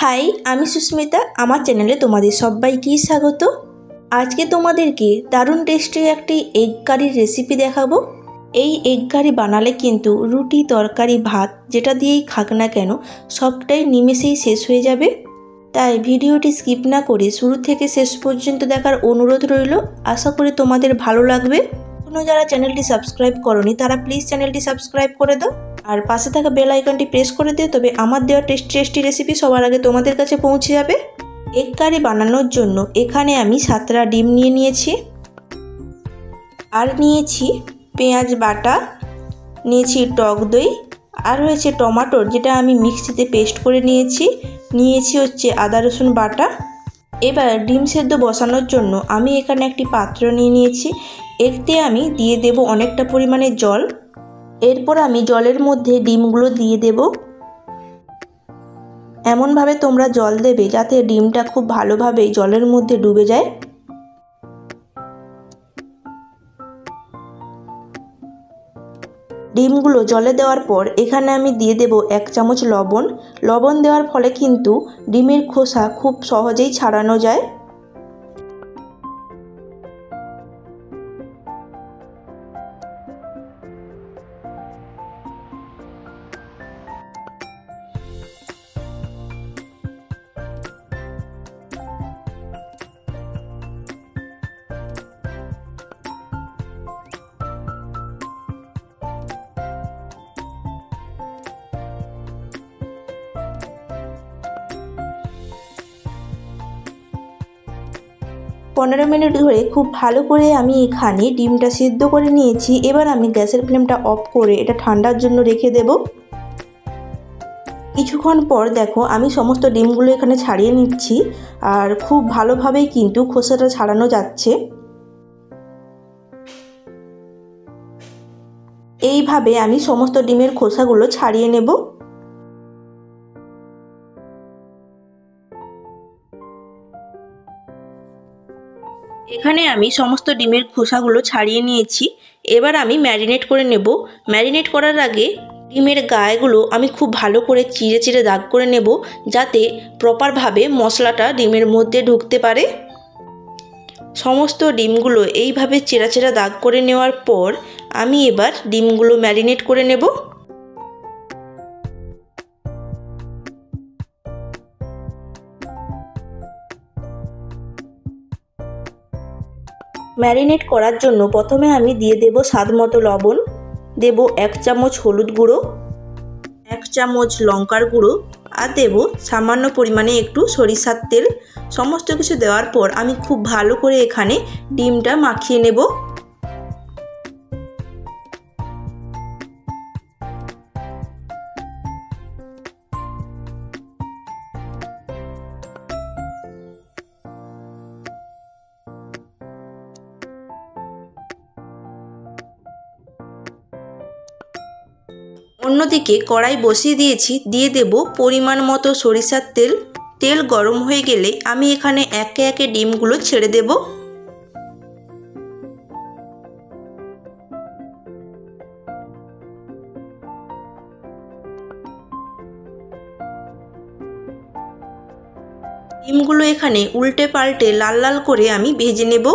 High, আমি সুস্মিতা। আমার চ্যানেলে তোমাদের সবাইকে স্বাগত। আজকে তোমাদেরকে দারুণ টেস্টি একটি এগ কারির রেসিপি দেখাবো। এই এগ কারি বানালে কিন্তু রুটি, তরকারি, ভাত যেটা দিয়েই খাক না কেন সবটাই নিমেষেই শেষ হয়ে যাবে। তাই ভিডিওটি স্কিপ না করে শুরু থেকে শেষ পর্যন্ত দেখার অনুরোধ রইল। আশা করি তোমাদের ভালো লাগবে। এখনো যারা চ্যানেলটি সাবস্ক্রাইব করনি তারা প্লিজ চ্যানেলটি সাবস্ক্রাইব করে দাও আর পাশে থাকা বেল আইকনটি প্রেস করে দিও, তবে আমার দেওয়া টেস্টি রেসিপি সবার আগে তোমাদের কাছে পৌঁছে যাবে। এগ কারি বানানোর জন্য এখানে আমি 7টা ডিম নিয়ে নিয়েছি, আর নিয়েছি পেঁয়াজ বাটা, নিয়েছি টক দই, আর রয়েছে টমেটোর যেটা আমি মিক্সিতে পেস্ট করে নিয়েছি হচ্ছে আদা রসুন বাটা। এবার ডিম সেদ্ধ বসানোর জন্য আমি এখানে একটি পাত্র নিয়ে নিয়েছি। এতে আমি দিয়ে দেব অনেকটা পরিমাণে জল। এরপর আমি জলের মধ্যে ডিমগুলো দিয়ে দেব। এমনভাবে তোমরা জল দেবে যাতে ডিমটা খুব ভালোভাবে জলের মধ্যে ডুবে যায়। ডিমগুলো জলে দেওয়ার পর এখানে আমি দিয়ে দেব 1 চামচ লবণ। লবণ দেওয়ার ফলে কিন্তু ডিমের খোসা খুব সহজেই ছাড়ানো যায়। পনেরো মিনিট ধরে খুব ভালো করে আমি এখানে ডিমটা সিদ্ধ করে নিয়েছি। এবার আমি গ্যাসের ফ্লেমটা অফ করে এটা ঠান্ডার জন্য রেখে দেব। কিছুক্ষণ পর দেখো আমি সমস্ত ডিমগুলো এখানে ছাড়িয়ে নিচ্ছি, আর খুব ভালোভাবেই কিন্তু খোসাটা ছাড়ানো যাচ্ছে। এইভাবে আমি সমস্ত ডিমের খোসাগুলো ছাড়িয়ে নেব। এখানে আমি সমস্ত ডিমের খোসাগুলো ছাড়িয়ে নিয়েছি। এবার আমি ম্যারিনেট করে নেব। ম্যারিনেট করার আগে ডিমের গায়েগুলো আমি খুব ভালো করে চিড়ে চিড়ে দাগ করে নেব, যাতে প্রপারভাবে মশলাটা ডিমের মধ্যে ঢুকতে পারে। সমস্ত ডিমগুলো এইভাবে চেরা চেরা দাগ করে নেওয়ার পর আমি এবার ডিমগুলো ম্যারিনেট করে নেব। ম্যারিনেট করার জন্য প্রথমে আমি দিয়ে দেব স্বাদ মতো লবণ, দেব 1 চামচ হলুদ গুঁড়ো, 1 চামচ লঙ্কার গুঁড়ো, আর দেব সামান্য পরিমাণে একটু সরিষার তেল। সমস্ত কিছু দেওয়ার পর আমি খুব ভালো করে এখানে ডিমটা মাখিয়ে নেব। অন্যদিকে কড়াই বসিয়ে দিয়েছি, দিয়ে দেব পরিমাণ মতো সরিষার তেল। তেল গরম হয়ে গেলে আমি এখানে একে একে ডিমগুলো ছেড়ে দেব। ডিমগুলো এখানে উল্টে পাল্টে লাল লাল করে আমি ভেজে নেব।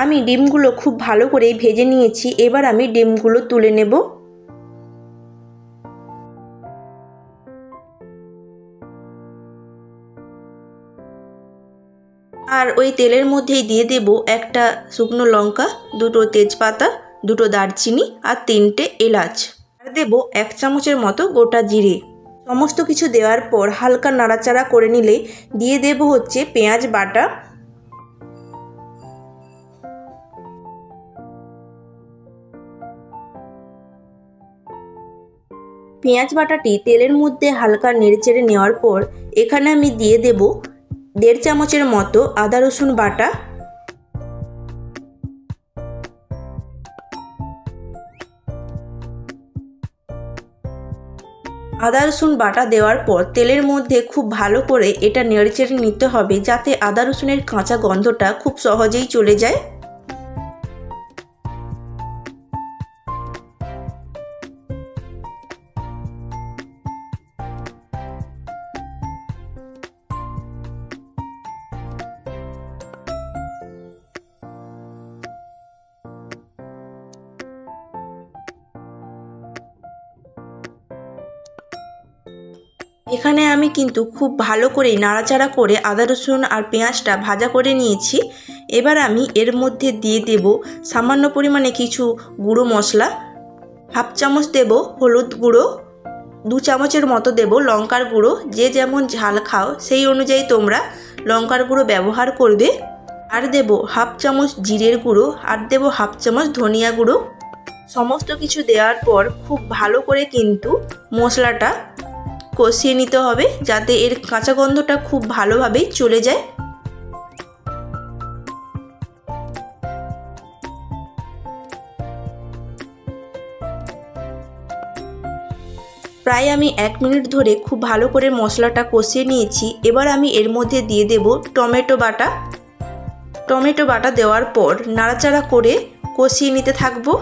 আমি ডিমগুলো খুব ভালো করে ভেজে নিয়েছি। এবার আমি ডিমগুলো তুলে নেব। আর ওই তেলের মধ্যেই দিয়ে দেব একটা শুকনো লঙ্কা, 2টো তেজপাতা, 2টো দারচিনি, আর 3টে এলাচ, আর দেব 1 চামচের মতো গোটা জিরে। সমস্ত কিছু দেওয়ার পর হালকা নাড়াচাড়া করে নিলে দিয়ে দেব হচ্ছে পেঁয়াজ বাটা। পেঁয়াজ বাটাটি তেলের মধ্যে হালকা নেড়েচেড়ে নেওয়ার পর এখানে আমি দিয়ে দেব 1.5 চামচের মতো আদা রসুন বাটা। আদা রসুন বাটা দেওয়ার পর তেলের মধ্যে খুব ভালো করে এটা নেড়েচেড়ে নিতে হবে, যাতে আদা রসুনের কাঁচা গন্ধটা খুব সহজেই চলে যায়। এখানে আমি কিন্তু খুব ভালো করে নাড়াচাড়া করে আদা রসুন আর পেঁয়াজটা ভাজা করে নিয়েছি। এবার আমি এর মধ্যে দিয়ে দেব সামান্য পরিমাণে কিছু গুঁড়ো মশলা। 1/2 চামচ দেব হলুদ গুঁড়ো, 2 চামচের মতো দেব লঙ্কার গুঁড়ো। যে যেমন ঝাল খাও সেই অনুযায়ী তোমরা লঙ্কার গুঁড়ো ব্যবহার করবে। আর দেব 1/2 চামচ জিরের গুঁড়ো, আর দেব 1/2 চামচ ধনিয়া গুঁড়ো। সমস্ত কিছু দেওয়ার পর খুব ভালো করে কিন্তু মশলাটা কষিয়ে নিতে হবে, যাতে এর কাঁচা গন্ধটা খুব ভালোভাবেই চলে যায়। প্রায় আমি 1 মিনিট ধরে খুব ভালো করে মশলাটা কষিয়ে নিয়েছি। এবার আমি এর মধ্যে দিয়ে দেব টমেটো বাটা। টমেটো বাটা দেওয়ার পর নাড়াচাড়া করে কষিয়ে নিতে থাকবো।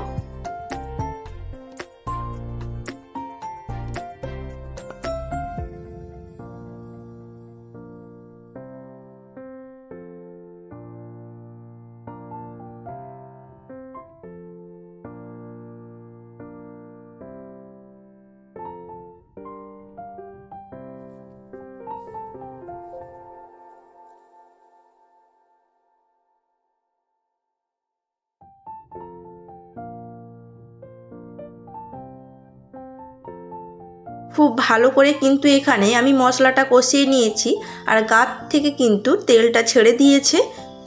খুব ভালো করে কিন্তু এখানে আমি মশলাটা কষিয়ে নিয়েছি, আর গা থেকে কিন্তু তেলটা ছেড়ে দিয়েছে।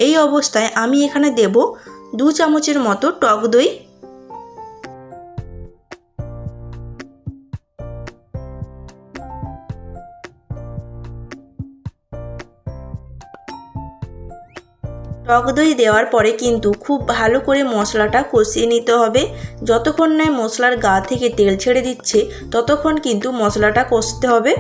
এই অবস্থায় আমি এখানে দেব 2 চামচের মতো টক দই। টক দই দেওয়ার পরে কিন্তু খুব ভালো করে মশলাটা কষিয়ে নিতে হবে। যতক্ষণ না মশলার গা থেকে তেল ছেড়ে দিচ্ছে ততক্ষণ কিন্তু মশলাটা কষতে হবে।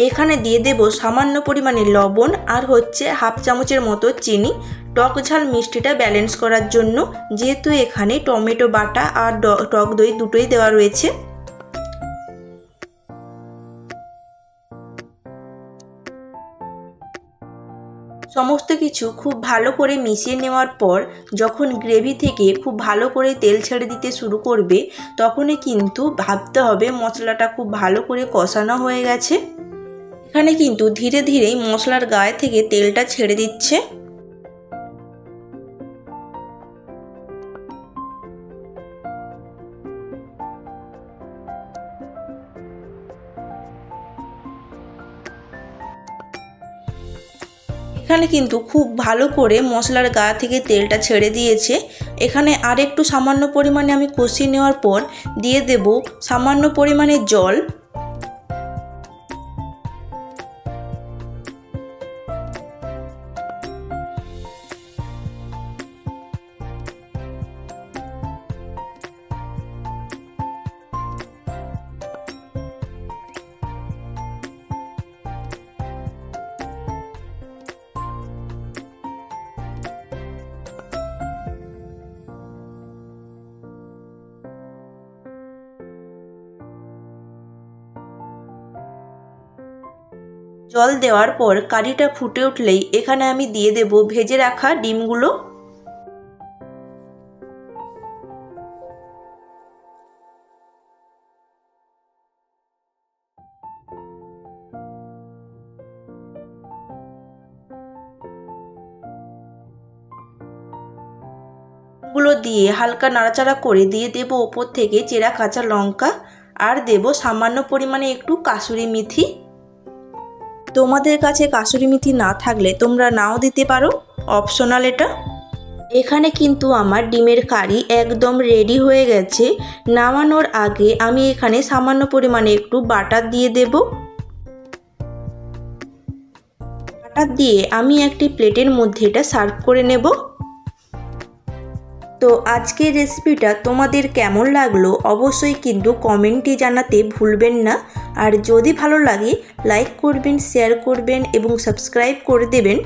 এখানে দিয়ে দেব সামান্য পরিমাণে লবণ, আর হচ্ছে 1/2 চামচের মতো চিনি, টক ঝাল মিষ্টিটা ব্যালেন্স করার জন্য, যেহেতু এখানে টমেটো বাটা আর টক দই দুটোই দেওয়া রয়েছে। সমস্ত কিছু খুব ভালো করে মিশিয়ে নেওয়ার পর যখন গ্রেভি থেকে খুব ভালো করে তেল ছেড়ে দিতে শুরু করবে, তখনই কিন্তু ভাবতে হবে মশলাটা খুব ভালো করে কষানো হয়ে গেছে। এখানে কিন্তু ধীরে ধীরেই মশলার গায়ে থেকে তেলটা ছেড়ে দিচ্ছে। এখানে কিন্তু খুব ভালো করে মশলার গা থেকে তেলটা ছেড়ে দিয়েছে। এখানে আর একটু সামান্য পরিমাণে আমি কষিয়ে নেওয়ার পর দিয়ে দেব সামান্য পরিমাণে জল। জল দেওয়ার পর কারিটা ফুটে উঠলেই এখানে আমি দিয়ে দেব ভেজে রাখা ডিমগুলো। গুলো দিয়ে হালকা নাড়াচাড়া করে দিয়ে দেব ওপর থেকে চেরা কাঁচা লঙ্কা, আর দেব সামান্য পরিমাণে একটু কাসুরি মেথি। তোমাদের কাছে কাসুরি মেথি না থাকলে তোমরা নাও দিতে পারো, অপশনাল এটা। এখানে কিন্তু আমার ডিমের কারি একদম রেডি হয়ে গেছে। নামানোর আগে আমি এখানে সামান্য পরিমাণে একটু বাটার দিয়ে দেব। বাটার দিয়ে আমি একটি প্লেটের মধ্যে এটা সার্ভ করে নেব। তো আজকের রেসিপিটা তোমাদের কেমন লাগলো অবশ্যই কিন্তু কমেন্টে জানাতে ভুলবেন না। আর যদি ভালো লাগে লাইক করবেন, শেয়ার করবেন এবং সাবস্ক্রাইব করে দেবেন।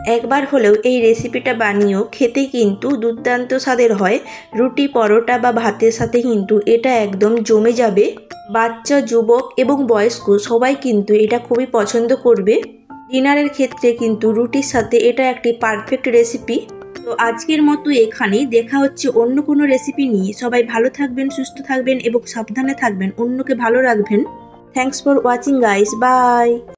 একবার হলেও এই রেসিপিটা বানিয়েও খেতে কিন্তু দুর্দান্ত স্বাদের হয়। রুটি, পরোটা বা ভাতের সাথে কিন্তু এটা একদম জমে যাবে। বাচ্চা, যুবক এবং বয়স্ক সবাই কিন্তু এটা খুবই পছন্দ করবে। ডিনারের ক্ষেত্রে কিন্তু রুটির সাথে এটা একটি পারফেক্ট রেসিপি। তো আজকের মতো এখানেই, দেখা হচ্ছে অন্য কোনো রেসিপি নিয়ে। সবাই ভালো থাকবেন, সুস্থ থাকবেন এবং সাবধানে থাকবেন, অন্যকে ভালো রাখবেন। Thanks for watching guys, by.